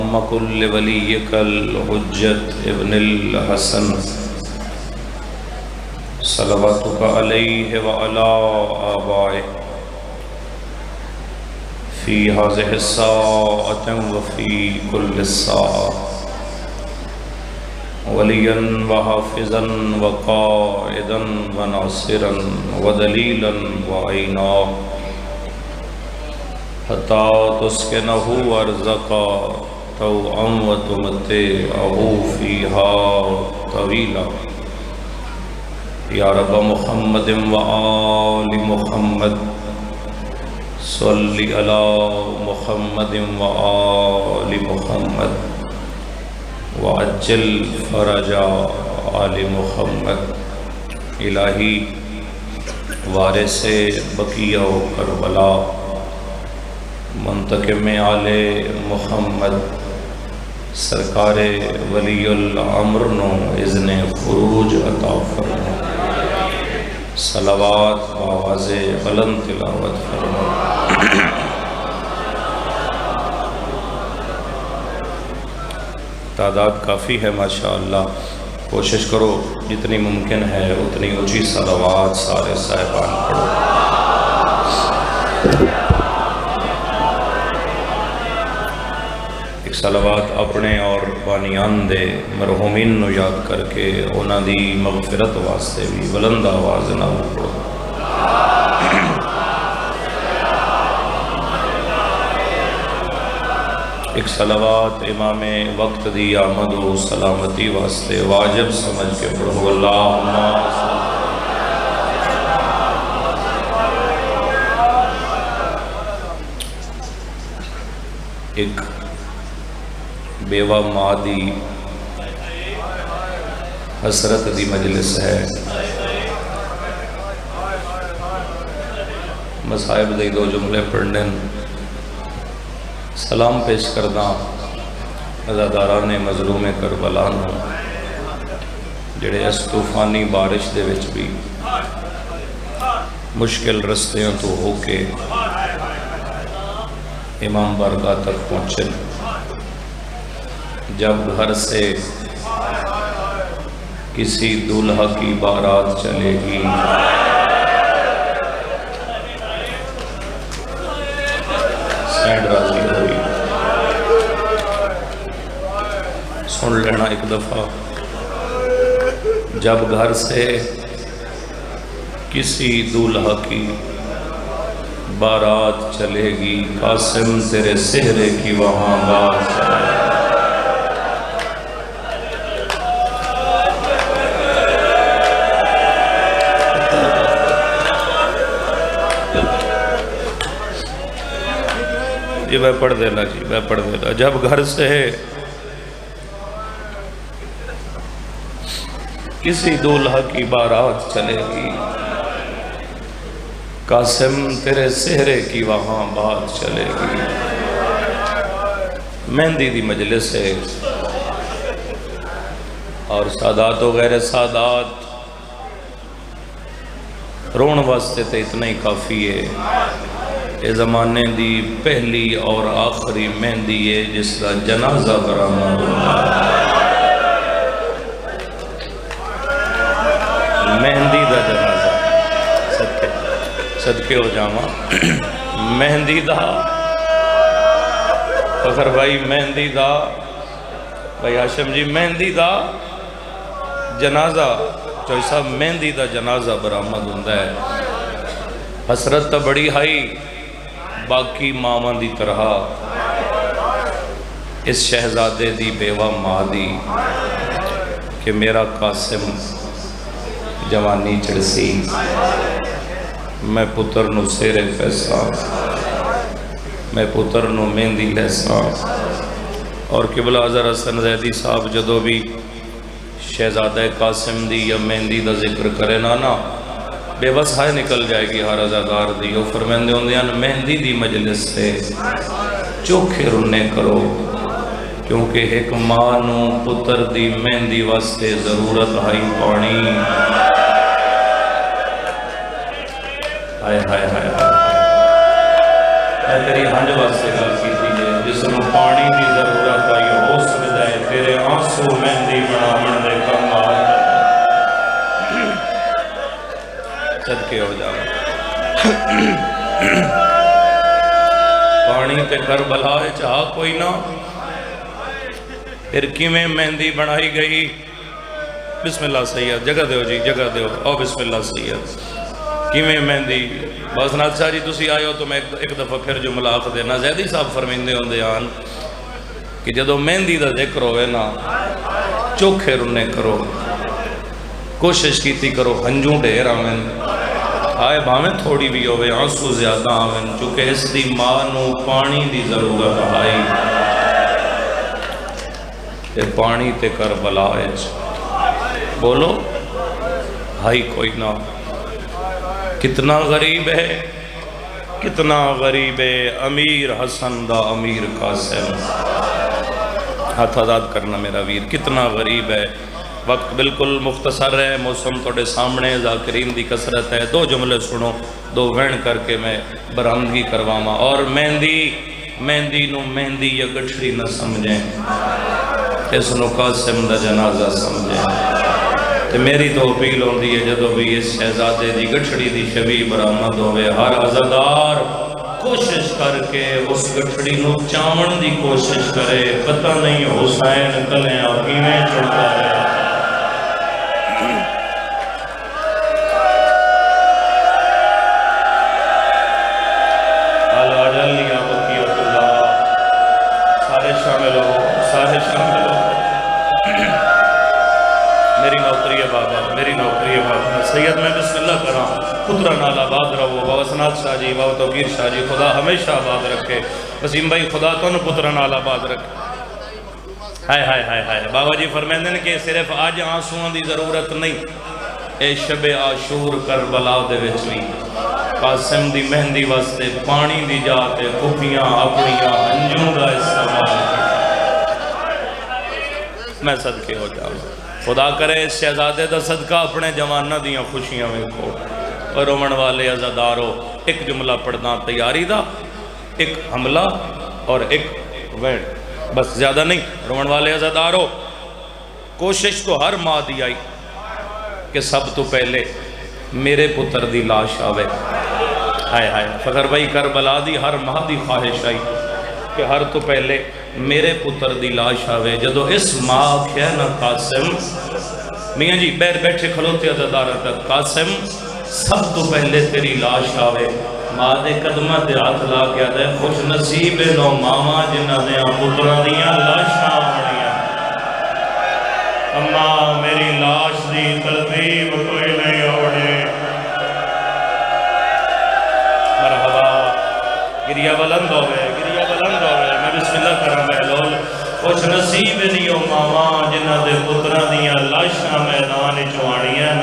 عم كل وليك الحجة ابن الحسن صلواتك عليه وعلى آبائه في هذه الساعة وفي كل الساعة وليا وحافظا وقائدا وناصرا ودليلا وعينا حتى تسكنه أرزقا طوعا وتمتعه فيها طويلا يا رب محمد وآل محمد صل على محمد وآل محمد وعجل فرج آل محمد۔ الہی وارث بقیہ و کربلا منتقم آل محمد سرکار ولی الامر نو اذن خروج عطا فرما، صلوات آواز بلند تلاوت فرما۔ تعداد کافی ہے ماشاءاللہ، کوشش کرو جتنی ممکن ہے اتنی اونچی صلوات سارے صاحبان پڑھو۔ ایک صلوات اپنے اور بانیان دے مرحومین نو یاد کر کے انہاں دی مغفرت واسطے بھی بلند آواز نال پڑھو۔ ایک صلوات امام وقت دی آمد و سلامتی واسطے واجب سمجھ کے پڑھو۔ اللہم ایک بیوہ ماں دی حسرت دی مجلس ہے، مصائب دے دو جملے پڑھنے سلام پیش کردہ عزاداران مظلوم کربلا نو جڑے اس طوفانی بارش دے وچ بھی مشکل رستیوں تو ہو کے امام بارگاہ تک پہنچے۔ جب گھر سے کسی دولہا کی بارات چلے گی سینڈ راضی ہوئی، سن لینا ایک دفعہ۔ جب گھر سے کسی دولہا کی بارات چلے گی قاسم تیرے سہرے کی وہاں بات چلے گی۔ جی میں پڑھ دینا، جی میں پڑھ دینا۔ جب گھر سے کسی دولہا کی بارات چلے گی قاسم تیرے سہرے کی وہاں بات چلے گی۔ مہندی دی مجلس ہے اور سادات و غیر سادات رون واسطے تے اتنا ہی کافی ہے۔ یہ زمانے دی پہلی اور آخری مہندی ہے جس کا جنازہ برآمد ہوتا ہے۔ مہندی دا جنازہ صدقے ہو جاواں مہندی دا فخر بھائی، مہندی دا بھائی ہاشم جی، مہندی دا جنازہ چوئی صاحب مہندی دا جنازہ برآمد ہوتا ہے۔ حسرت تا بڑی ہائی باقی ماں دی طرح اس شہزادے دی بیوہ ماں دی کہ میرا قاسم جوانی چڑسی، میں پتر نو سیرے پیسا، میں پتر نو مہندی لیسا۔ اور قبلہ حضرت حسن زیدی صاحب جدو بھی شہزادہ قاسم دی یا مہندی دا ذکر کرے نا بے بس ہائے نکل جائے گی ہر عزادار دی۔ وہ فرمیندے ہوندے ہیں مہندی دی مجلس سے چوکھے رنے کرو، کیونکہ ایک ماں نو پتر دی مہندی واسطے ضرورت ہائی پانی۔ ہائے ہائے ہائے ہائے تیری ہنج واسطے گل کی تھی جس نو پانی دی ضرورت آئی کربلا چاہ کوئی نہ پھر کیویں مہندی بنائی گئی بسم اللہ سید جگہ دیو جی جگہ دیو او بسم اللہ سید کیویں مہندی بس نات شاہ جی تسی آئے ہو تو میں ایک دفعہ پھر جملہ آخ دینا زیدی صاحب فرمیندے ہوں دیان کہ جدو مہندی دا ذکر ہوئے نا چوکھے رنے کرو کوشش کیتی کرو ہنجوں ڈھیر آمین آئے بھامیں تھوڑی بھی ہوئے آنسو زیادہ آمین چونکہ اس دی ماں نو پانی دی ضرورت آئی تے پانی تے کربلا اچ بولو ہائی کوئی نہ کتنا غریب ہے کتنا غریب ہے امیر حسن دا امیر قاسم ہاتھ آزاد کرنا میرا ویر کتنا غریب ہے وقت بالکل مختصر ہے موسم توڑے سامنے ذاکرین دی کثرت ہے دو جملے سنو دو وین کر کے میں برآمدگی کرواما اور مہندی نو مہندی یا گٹھڑی نہ سمجھیں اس نو قاسم دا جنازہ سمجھیں تے میری تو اپیل ہوندی ہے جدو بھی اس شہزادے دی گٹھڑی دی شبیہ برآمد ہوئے ہر عزادار کوشش کر کے اس گٹھڑی نو چاون دی کوشش کرے پتہ نہیں حسین کلیں آقیمیں چھڑتا ہے سید میں بسم اللہ کرا پترہ نال آباد رہو بابا شاہ جی بابا توقیر شاہ جی خدا ہمیشہ آباد رکھے وسیم بھائی خدا تو پترہ نال آباد رکھے ہائے ہائے ہائے ہائے بابا جی فرمیندن کہ صرف آج آنسوان دی ضرورت نہیں اے شب عاشور کربلا دے وچ قاسم دی مہندی واسطے پانی دی جاتے کھپیاں اپنیاں ہنجوں دا استعمال میں صدقے ہو جاؤں خدا کرے اس شہزادے دا صدقہ اپنے جوانہ دیاں خوشیاں میں کھو اور رومن والے عزادارو ایک جملہ پڑھنا تیاری دا ایک حملہ اور ایک ویڈ بس زیادہ نہیں رومن والے عزادارو کوشش تو ہر ماں دی آئی کہ سب تو پہلے میرے پتر دی لاش آوے ہائے ہائے فخر بھائی کربلا دی ہر ماں دی خواہش آئی کہ ہر تو پہلے میرے پتر دی لاش آوے جدو اس ماں کیا نا قاسم میاں جی بیٹھے کھلوتے عزادار تک قاسم سب تو پہلے تیری لاش آوے ماں دے قدمہ دے ہاتھ لا کے آدھے خوش نصیب نو ماما جنہ دیا پترہ دیا لاشاں آوڑیاں اماں میری لاش دی ترتیب کوئی نہیں آوڑے مرحبا گریہ بلند ہوئے میں بسم اللہ کرم بہلول خوش نصیب دیو ماما جنہ دے پترہ دیا لاشاں میدان چوانیاں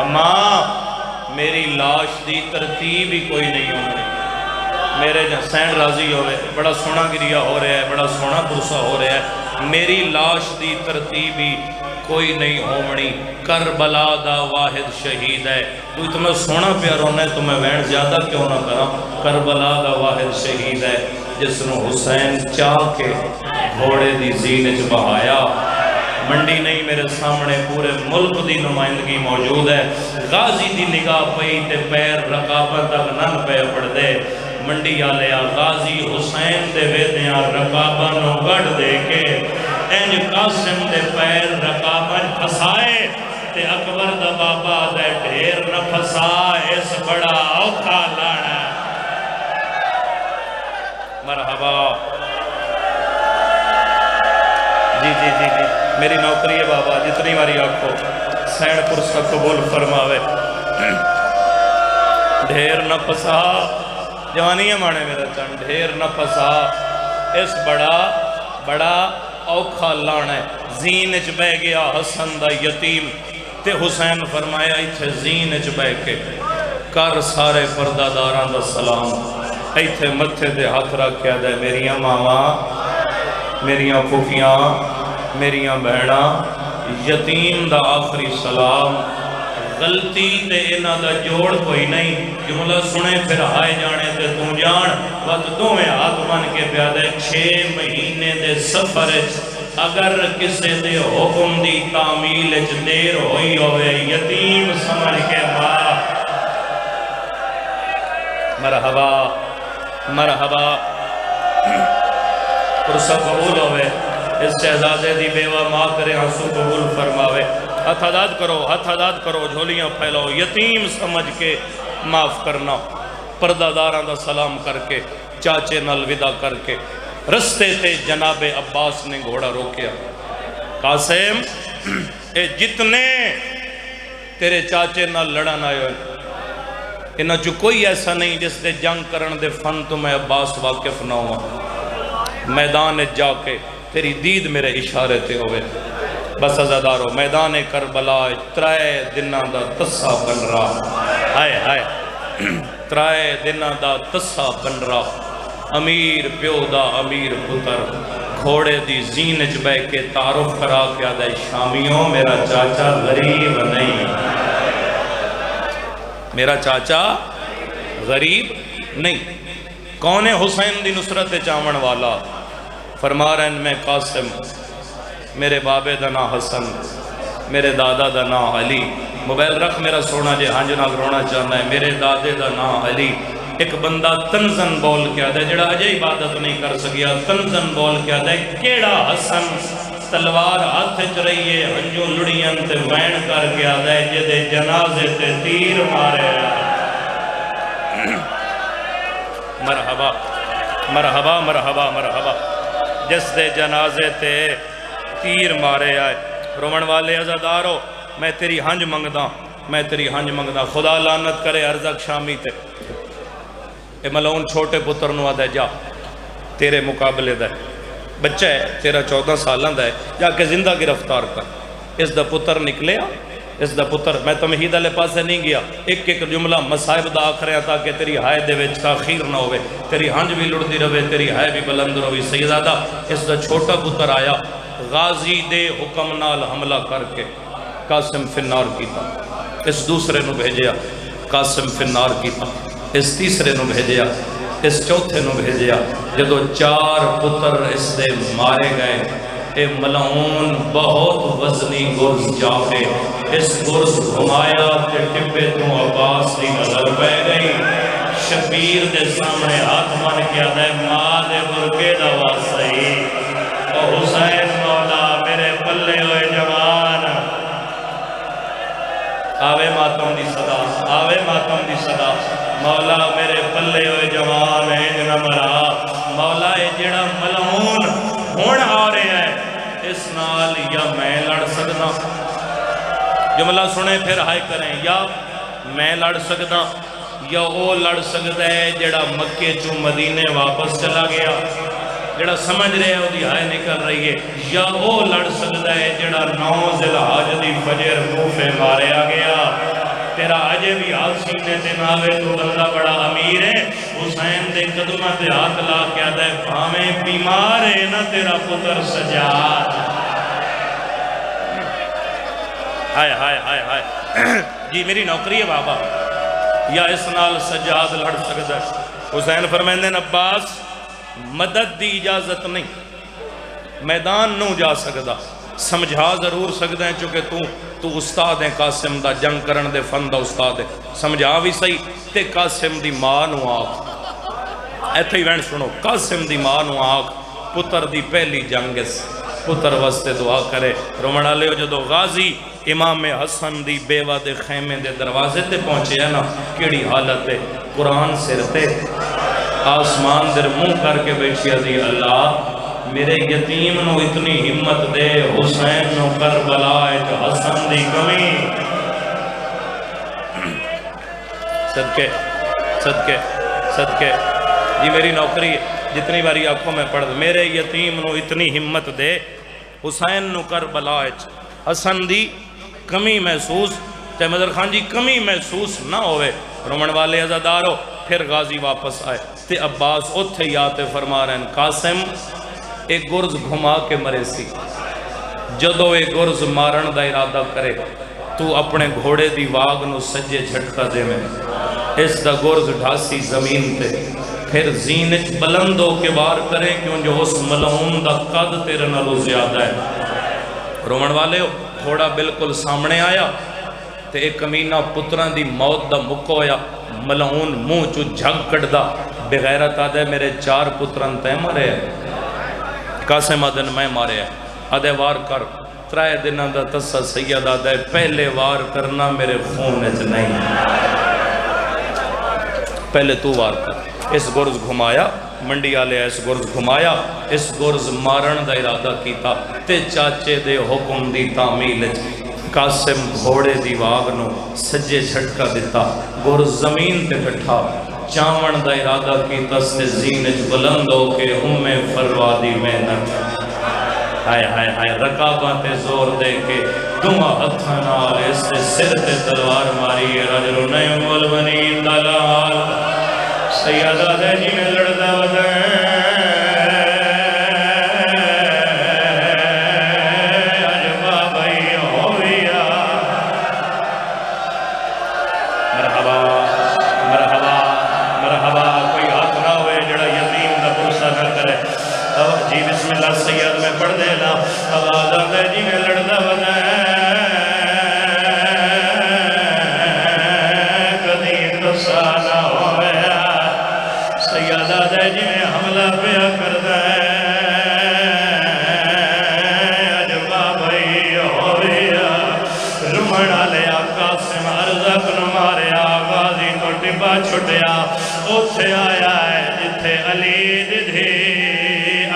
اماں میری لاش دی ترتیب ہی کوئی نہیں ہونے میرے حسین راضی ہوئے بڑا سونا گریہ ہو رہا ہے بڑا سونا پرسہ ہو رہا ہے میری لاش دی ترتیب ہی کوئی نہیں ہومنی کربلا دا واحد شہید ہے تو اتنا سونا پیا رونا ہے تو میں وین زیادہ کیوں نہ کرا کربلا دا واحد شہید ہے جس نے حسین چاہ کے گھوڑے دی زین چ بہایا منڈی نہیں میرے سامنے پورے ملک دی نمائندگی موجود ہے غازی دی نگاہ پئی تے پیر رقابت تک نن پہ پڑ دے منڈی آلیا غازی حسین دے ویدیاں رقابت نو گڑ دے کے اینج قاسم دے پیر رقابت پھسائے تے اکبر دا بابا دے ڈھیر نہ پھسائے اس بڑا اوکھا لانا مرحبا جی جی جی جی میری نوکری ہے بابا جتنی باری آپ کو سین پرس کا قبول فرماوے ڈھیر نہ پھسا جوانی ہے مانے میرا چند ڈھیر نہ پھسا اس بڑا اوکھا لانا ہے زین اچ بہ گیا حسن دا یتیم تے حسین فرمایا ایتھے زین اچ بہ کے کر سارے پرداداران دا سلام ایتھے متھے دے ہاتھ رکھ کیا دے میریاں ماما میریاں پھوکیاں میریاں بہنا یتیم دا آخری سلام غلطی تے انہ دا جوڑ کوئی نہیں جملہ سنے پھر آئے جانے تے تو جان وقت دو میں ہاتھ بن کے پیادے 6 مہینے دے سفر اگر کسے دے حکم دی تعمیل دیر ہوئی ہوئے یتیم سمجھ کے مرحبا مرحبا عرصہ قبول ہوئے، اس شہزادے دی بیوہ ماں کرے آنسو قبول فرماوے۔ ہتھ آزاد کرو، جھولیاں پھیلاؤ، یتیم سمجھ کے معاف کرنا، پردہ داراں دا سلام کر کے، چاچے نال ودا کر کے رستے تے جناب عباس نے گھوڑا روکیا۔ قاسم اے جتنے تیرے چاچے نال لڑن آئے ہوئے، انہاں جو کوئی ایسا نہیں جس دے جنگ کرن دے فن تو میں عباس واقف نہ ہوا۔ میدان جا کے تیری دید میرے اشارے تے ہوئے۔ بس عزادارو میدان کربلا ترائے دنہ دا تسا بن رہا، ہائے ترائے دنہ دا تسا بن رہا، امیر پیو دا امیر پتر گھوڑے دی زینج بے کے تعارف کرا کے آدھے شامیوں میرا چاچا غریب نہیں، میرا چاچا غریب نہیں۔ کون ہے حسین دی نصرت چاون والا؟ فرما رہے ہیں میں قاسم، میرے بابے دا نا حسن، میرے دادا دا نا علی، موبائل رکھ میرا سونا جے ہنج نہ رونا چاہنا ہے، میرے دادے دا نا علی۔ ایک بندہ تنزن بول کے آدھے جڑا اجے عبادت نہیں کر سکیا، تنزن بول کے آدھے کیڑا حسن، تلوار ہاتھ چ رہی ہے، ہنجو لڑیاں تے وین کر کے آدھے جدے جنازے تے تیر مارے۔ مرحبا مرحبا مرحبا مرحبا، جس دے جنازے تے تیر مارے آئے۔ رومن والے عزادارو میں تیری ہنج منگدا، خدا لعنت کرے ارزق شامی تے اے ملعون چھوٹے پتر نو آدھے جا تیرے مقابلے دے بچہ ہے، تیرا 14 سالان دا ہے، جا کے زندہ گرفتار کر۔ اس دا پتر نکلے اس دا پتر، میں تمہید علیہ پاسے نہیں گیا، ایک جملہ مصائب دا آخر ہے تاکہ تیری ہائے دے وچ تاخیر نہ ہوئے، تیری ہنج بھی لڑ دی رہے، تیری ہائے بھی بلند روی۔ سیدادہ اس دا چھوٹا پتر آیا، غازی دے حکم نال حملہ کر کے قاسم فنار کیتا، اس دوسرے نو بھیجیا قاسم فنار کیتا، اس تیسرے نو بھیجیا، اس چوتھے نو بھیجیا۔ جدو 4 پتر اس دے مارے گئے، اے ملعون بہت وزنی گرز جا کے اس گرز گھمایا تے ٹپے تو عباس دی نظر پہ گئی۔ شبیر دے سامنے ہاتھ من کیا دے ماں دے برکے دا واسطی، او حسین مولا میرے پلے ہوئے جوان، آوے ماتم دی صدا، آوے ماتم دی صدا، مولا میرے پلے ہوئے جوان ہے جنہ مرا، مولا اے جڑا ملعون ہون آ رہے ہیں اس نال یا میں لڑ سکنا، جملہ سنے پھر ہائے کریں، یا میں لڑ سکتا یا وہ لڑ سکتا ہے جڑا مکے چوں مدینے واپس چلا گیا، جڑا سمجھ رہے ہیں وہ دی ہائے نکل رہی ہے، یا وہ لڑ سکتا ہے جڑا 9 ذی الحج دی فجر کوفے مارے آ گیا۔ تیرا اجے بھی ہاتھ سینے تے ناوے تو بندہ بڑا امیر ہے، حسین دے قدمہ تے ہاتھ لا کے آدھے بھامیں بیمار ہے نہ تیرا پتر سجاد۔ ہائے ہائے ہائے ہائے، جی میری نوکری ہے بابا، یا اس نال سجاد لڑ سکتا ہے؟ حسین فرمائندے عباس مدد دی اجازت نہیں، میدان نو جا سکتا، سمجھا ضرور سکتا ہے چونکہ تو استاد ہے قاسم دا، جنگ کرن دے فن دا استاد ہے، سمجھا بھی صحیح تے قاسم دی ماں نو آکھ، ایتھے ہی وین سنو، قاسم دی ماں نو آکھ پتر دی پہلی جنگ اس پتر واسطے دعا کرے۔ رومنہ لے جدو غازی امام حسن دی بیوہ دے خیمے دے دروازے تے پہنچے ہے نا، کیڑی حالت ہے، قرآن سرتے آسمان در منہ کر کے بیٹھی دی اللہ میرے یتیم نو اتنی ہمت دے، حسین نو کربلا ایک حسن دی کمی، صدقے صدقے صدقے، جی میری نوکری جتنی باری آنکھوں میں پڑھ میرے یتیم نو اتنی ہمت دے، حسین نو کربلا ایک حسن دی کمی محسوس، تے مدر خان جی کمی محسوس نہ ہوئے۔ رومن والے عزادارو پھر غازی واپس آئے تے عباس اتھے یاتے فرما رہے ہیں قاسم ایک گرز گھما کے مرے سی، جدو ایک گرز مارن دا ارادہ کرے تو اپنے گھوڑے دی واگ نو سجے جھٹکا دے میں، اس دا گرز ڈھاسی زمین تے پھر زینچ بلندوں کے بار کرے کیوں جو اس ملعون دا قد تیرے نالو زیادہ ہے۔ رومن والے گھوڑا بالکل سامنے آیا تے ایک کمینہ پتران دی موت دا مکہ ہویا، ملعون منہ چو جھگ کٹ دا بغیرت آدھے میرے 4 پتران تے مرے قاسم آدھن میں مارے آدھے وار کر 3 دنوں دا تسا سید آدھے پہلے وار کرنا میرے خون اچ نہیں پہلے تو وار کر اس گرز گھمایا منڈی آلے اس گرز گھمایا اس گرز مارن دا ارادہ کیتا تے چاچے دے حکم دی تعمیل قاسم گھوڑے دی واگ نو سجے جھٹکا دیتا گرز زمین تے کٹھا چاون دا ارادہ کیتا سے زینج بلند ہو کے فروا دی محنت ہائے ہائے ہائے رکاباں تے زور دے کے دمہ ہتھاں نال اس تے سر تے تلوار ماری رجل نیم والبنی دلال سیدہ دے جی میں لڑدا ودن عجبہ بھئی ہویا مرحبا مرحبا مرحبا کوئی ہاتھ نہ ہوئے جڑا یتیم دا بھروسہ نہ کرے جی بسم اللہ سید میں پڑھ دینا آواز آدھے جی میں لڑدا ودن کدی دسا نہ ہویا سید آدھے جی میں حملہ پیا کر دے عجبہ بھئی ہویا رمڑا لیا قاسم ارزق نو ماریا غازی تو ٹبا چھٹیا اتھے آیا ہے جتھے علی دھی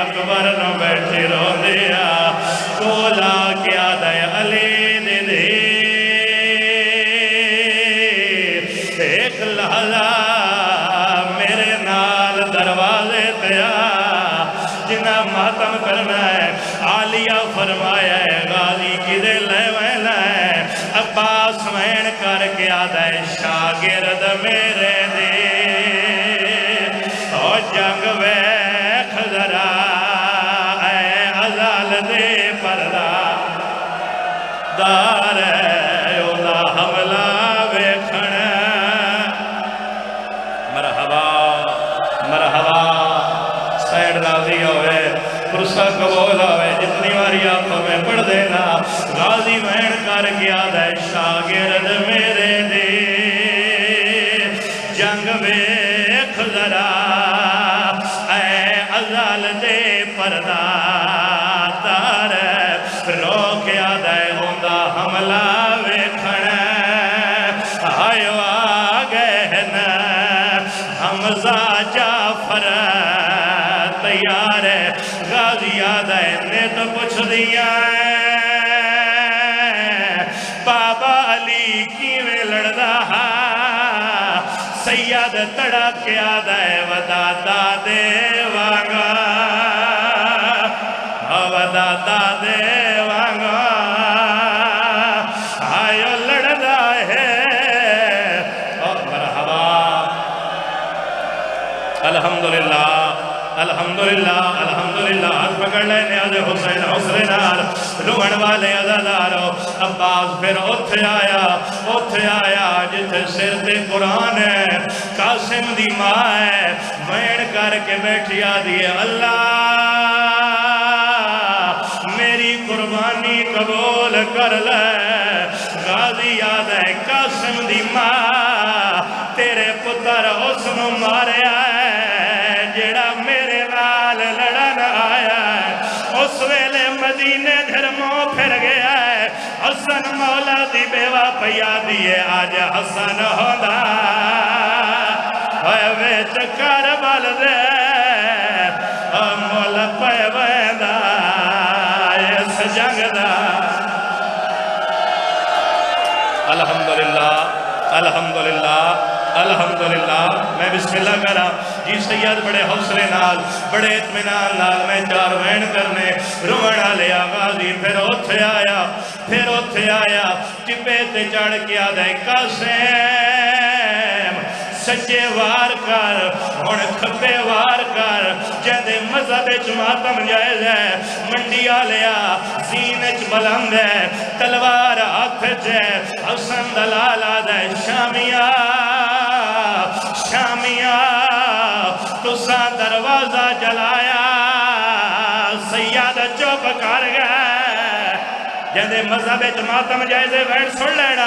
اکبر نو بیٹھی رو دیا کولا کیا دے علی دھی ایک لحظہ میرے نال دروازے تیا جنہ ماتم کرنا ہے عالیہ فرمایا ہے غازی کی دے لے ویلہ ہے عباس وین کر کے آدھے شاگرد میرے دے اور جنگ ویکھ ذرا اے ازال دے پردہ دار ہے اولا حملہ ویکھن مرحبا مرحبا سیڈ راضی ہوئے پرسہ قبول ہوئے جتنی واری آپ میں پڑھ دینا غازی وین کر گیا دے شاگرد میرے دے جنگ ویکھ ذرا اے ازال دے پردہ دار روکیا دے ہوندہ حملہ ویکھن آئیو آگئے نا حمزہ جعفر تیار ہے غازی آدھے نے تو پوچھ دیا بابا علی کیویں لڑدا سید تڑا کے آدھے ودادا دے وانگا ودادا دے وانگا آئیو لڑدا ہے مرحبا الحمدللہ الحمدللہ الحمدللہ ہاتھ پکڑ لے نیاز حسین حسر نار روحن والے عزادارو عباس پھر اتھے آیا جتھے سر تے قرآن ہے قاسم دی ماں ہے وین کر کے بیٹھی آدھی ہے اللہ میری قربانی قبول کر لے غازی یاد ہے قاسم دی ماں تیرے پتر اس نو ماریا ہے جڑا میرے نال لڑن آیا ہے اس ویلے مدینے دھرموں پھر گیا ہے حسن مولا دی بیوہ پیا دیئے آج حسن ہوندا ہوئے ویچ کربل دے مولا پہ ویندہ اس جنگ دا الحمدللہ الحمدللہ الحمدللہ میں بسم اللہ کرا جی سید بڑے حوصلے نال بڑے اطمینان نال میں 4 وین کرنے روڑا لیا غازی پھر اتھے آیا ٹپے تے چڑھ کے آدھے قاسم سچے وار کر ہن کھپے وار کر جہدے مذہب ماتم جائز ہے منڈی آلیا زینچ بلند ہے تلوار ہاتھ جے حسن دلال آدھے شامیہ تسا دروازہ جلایا سید چوپ کر گئے جہدے مذہب ماتم جائزے وین سن لینا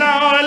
9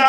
9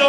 2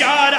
4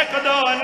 1 2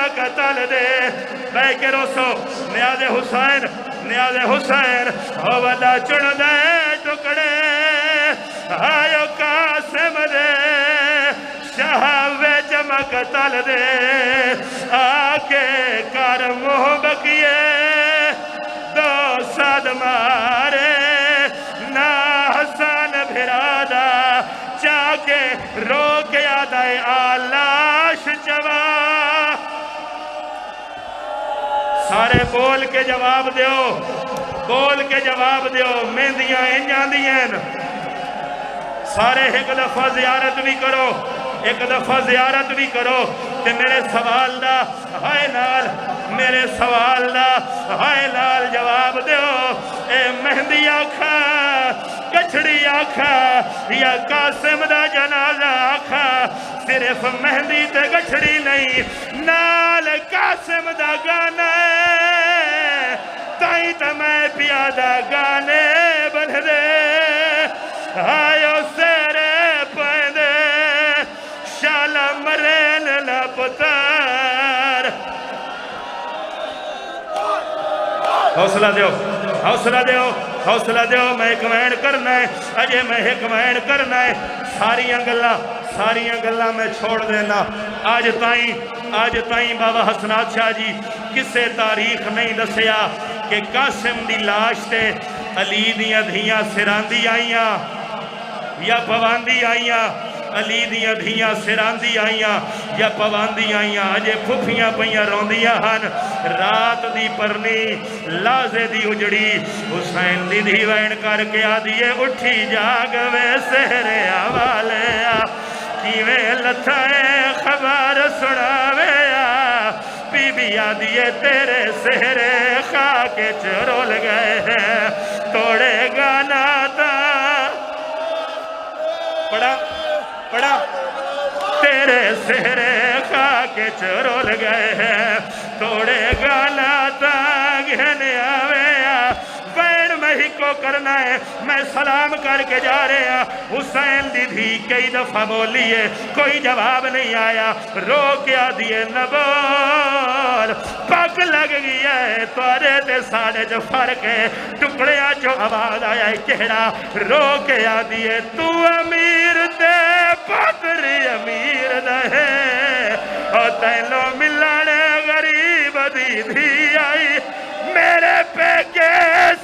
مقتل دے بے کے روسو نیاز حسین ہو ودا چڑ دے ٹکڑے آیو قاسم دے شاہ ویچ مقتل دے آکے کار موہ بکیے دو ساد مارے نا حسن بھرادا چاکے رو کے آدھائے آلاش جوا سارے بول کے جواب دیو مہندیاں انجاں دیئیں سارے ایک دفعہ زیارت بھی کرو تے میرے سوال دا ہائے نال جواب دیو اے مہندی آکھا کچھڑی آکھا یا قاسم دا جنازہ آکھا صرف مہندی تے کچھڑی نہیں نال قاسم دا گانا تائیں تا میں پیادہ گانے بن دے آئیو سیرے پائندے شالا مرین لپتار حوصلہ دیو میں ایک وین کرنا ہے اجے میں ایک وین کرنا ہے ساریاں گلہ میں چھوڑ دینا آج تائیں بابا حسنات شاہ جی کسے تاریخ نہیں دسیا کہ قاسم دی لاش تے علی دیاں دھیاں سراندی آئیاں یا پواندی آئیاں علی دیاں دھیاں سراندی آئیاں یا پواندی آئیاں اجے پھپیاں پیاں روندیاں ہن رات دی پرنی لازے دی اجڑی حسین دی دھی وین کر کے آدھیے اٹھی جاگ وے سہرے آوالے کیویں لتھائے خبر سناوے بی بی آدھیے تیرے سہرے خاک چرول گئے ہیں توڑے گانا تا پڑا تیرے سہرے خاک چرول گئے ہیں توڑے گانا تا گھنے آوے وین میں ہی کو کرنا ہے میں سلام کر کے جا رہے ہیں حسین دی دھی کئی دفعہ بولیے کوئی جواب نہیں آیا رو کے آدھیے نبول پاک لگ گیا ہے توارے تے ساڑے جو فرق ہے ٹکڑیاں جو آواز آیا ہے کہڑا رو کے آدھیے تو امیر دے پاتری امیر دے اور تینوں ملانے غریب دی دھی آئی میرے پہ کے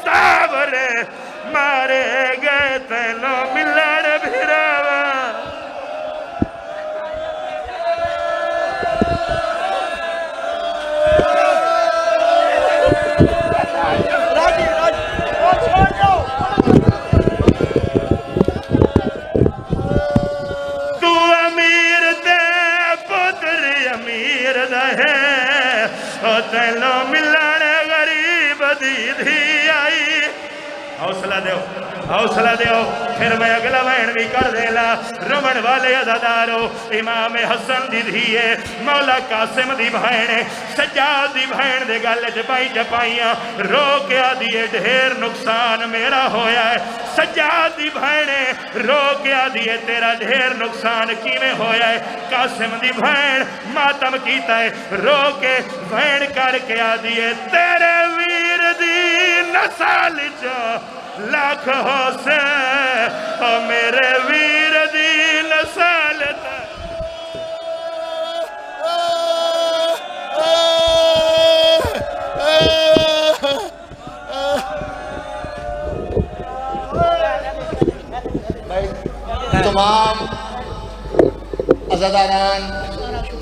ساورے مارے گئے تینوں ملڑ بھراوا تو امیر دے پتری امیر دے اور تینوں ملڑ غریب دی دھی آئی حوصلہ دیو پھر میں اگلا وین بھی کر دیلا رمن والے عزادارو امام حسن دی دھیے مولا قاسم دی بھائنے سجاد دی بھائن دے گالے چپائیاں رو کے آدھیے ڈھیر نقصان میرا ہویا ہے سجاد دی بھائنے رو کے آدھیے تیرا ڈھیر نقصان کیویں ہویا ہے قاسم دی بھائن ماتم کیتا ہے رو کے بھائن کر کے آدھیے تیرے ویر دی نسال جو لاکھ ہو سے اور میرے ویر دی نسال تمام عزاداران